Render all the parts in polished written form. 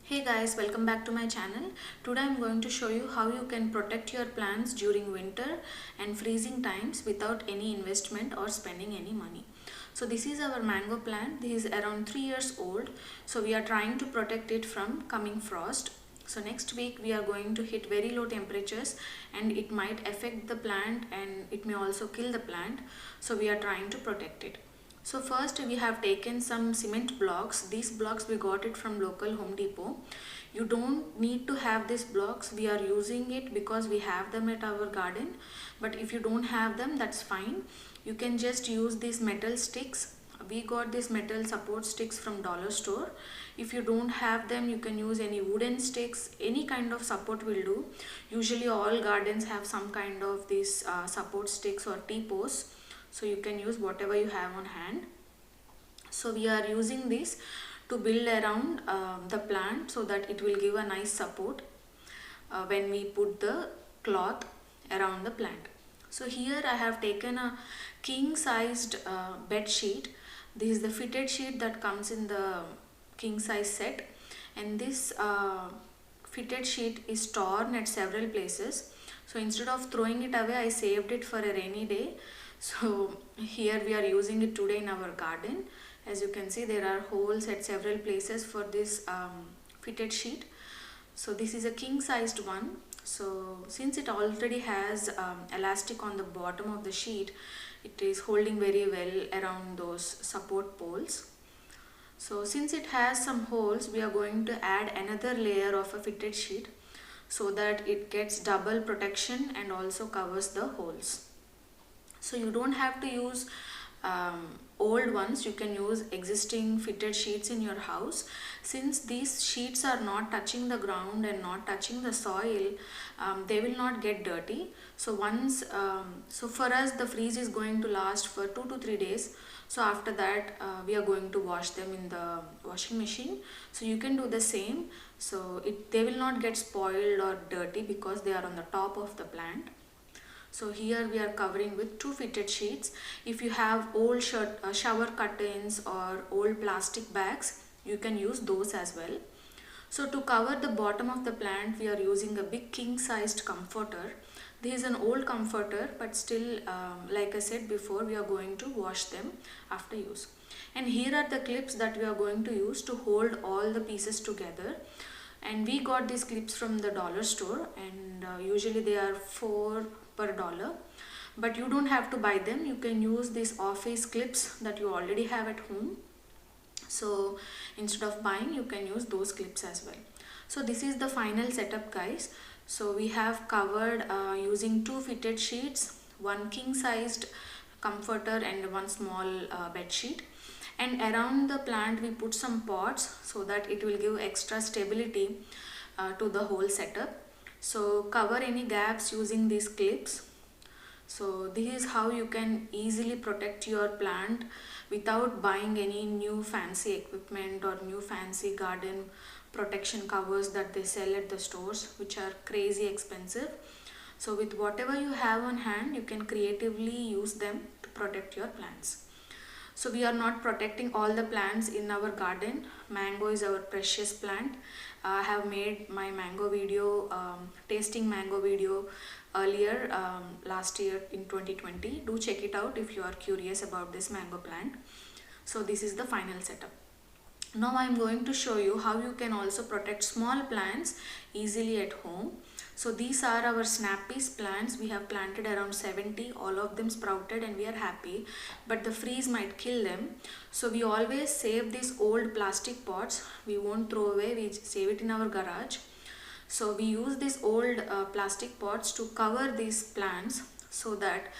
Hey guys, welcome back to my channel. Today I'm going to show you how you can protect your plants during winter and freezing times without any investment or spending any money. So this is our mango plant. This is around 3 years old. So we are trying to protect it from coming frost. So next week we are going to hit very low temperatures and it might affect the plant and it may also kill the plant. So we are trying to protect it. So first we have taken some cement blocks. These blocks we got it from local Home Depot. You don't need to have these blocks. We are using it because we have them at our garden. But if you don't have them, that's fine. You can just use these metal sticks. We got these metal support sticks from dollar store. If you don't have them, you can use any wooden sticks. Any kind of support will do. Usually all gardens have some kind of these support sticks or T-posts, so you can use whatever you have on hand. So we are using this to build around the plant so that it will give a nice support when we put the cloth around the plant. So here I have taken a king sized bed sheet. This is the fitted sheet that comes in the king size set, and this fitted sheet is torn at several places. So instead of throwing it away, I saved it for a rainy day. So here we are using it today in our garden. As you can see, there are holes at several places for this fitted sheet. So this is a king sized one. So since it already has elastic on the bottom of the sheet, it is holding very well around those support poles. So since it has some holes, we are going to add another layer of a fitted sheet so that it gets double protection and also covers the holes. So you don't have to use old ones. You can use existing fitted sheets in your house. Since these sheets are not touching the ground and not touching the soil, they will not get dirty. So so for us the freeze is going to last for 2 to 3 days. So after that we are going to wash them in the washing machine. So you can do the same. So they will not get spoiled or dirty because they are on the top of the plant. So here we are covering with 2 fitted sheets. If you have old shower curtains or old plastic bags, you can use those as well. So to cover the bottom of the plant, we are using a big king sized comforter. This is an old comforter, but still like I said before, we are going to wash them after use. And here are the clips that we are going to use to hold all the pieces together. And we got these clips from the dollar store, and usually they are 4 per dollar, but you don't have to buy them. You can use these office clips that you already have at home. So instead of buying, you can use those clips as well. So this is the final setup, guys. So we have covered using 2 fitted sheets, 1 king sized comforter and 1 small bed sheet. And around the plant we put some pots so that it will give extra stability to the whole setup. So cover any gaps using these clips. So this is how you can easily protect your plant without buying any new fancy equipment or new fancy garden protection covers that they sell at the stores, which are crazy expensive. So with whatever you have on hand, you can creatively use them to protect your plants. So we are not protecting all the plants in our garden. Mango is our precious plant. I have made my mango video, tasting mango video earlier last year in 2020. Do check it out if you are curious about this mango plant. So this is the final setup. Now I am going to show you how you can also protect small plants easily at home. So these are our snap peas plants. We have planted around 70. All of them sprouted and we are happy, but the freeze might kill them. So we always save these old plastic pots. We won't throw away, we save it in our garage. So we use these old plastic pots to cover these plants so that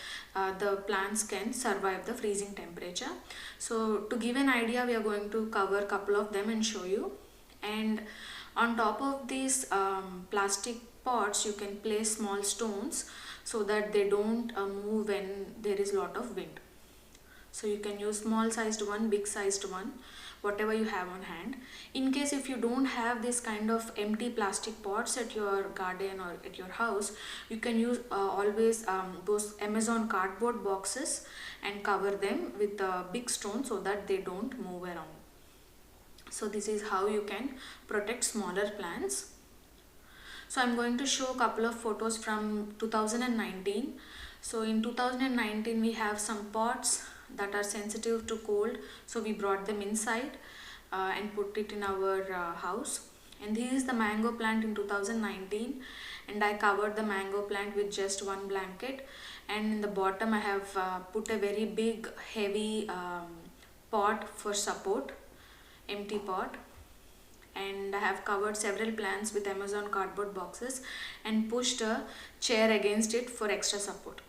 the plants can survive the freezing temperature. So to give an idea, we are going to cover a couple of them and show you. And on top of these plastic pots, you can place small stones so that they don't move when there is a lot of wind. So you can use small sized one, big sized one, whatever you have on hand. In case if you don't have this kind of empty plastic pots at your garden or at your house, you can use always those Amazon cardboard boxes and cover them with a big stone so that they don't move around. So this is how you can protect smaller plants. So I'm going to show a couple of photos from 2019. So in 2019 we have some pots that are sensitive to cold, so we brought them inside and put it in our house. And this is the mango plant in 2019, and I covered the mango plant with just one blanket, and in the bottom I have put a very big heavy pot for support, empty pot, and I have covered several plants with Amazon cardboard boxes and pushed a chair against it for extra support.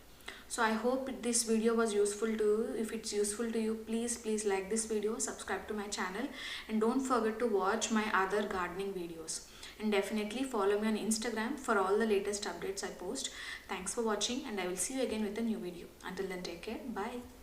So I hope this video was useful to you. If it's useful to you, please like this video, subscribe to my channel, and don't forget to watch my other gardening videos. And definitely follow me on Instagram for all the latest updates I post. Thanks for watching, and I will see you again with a new video. Until then, take care. Bye.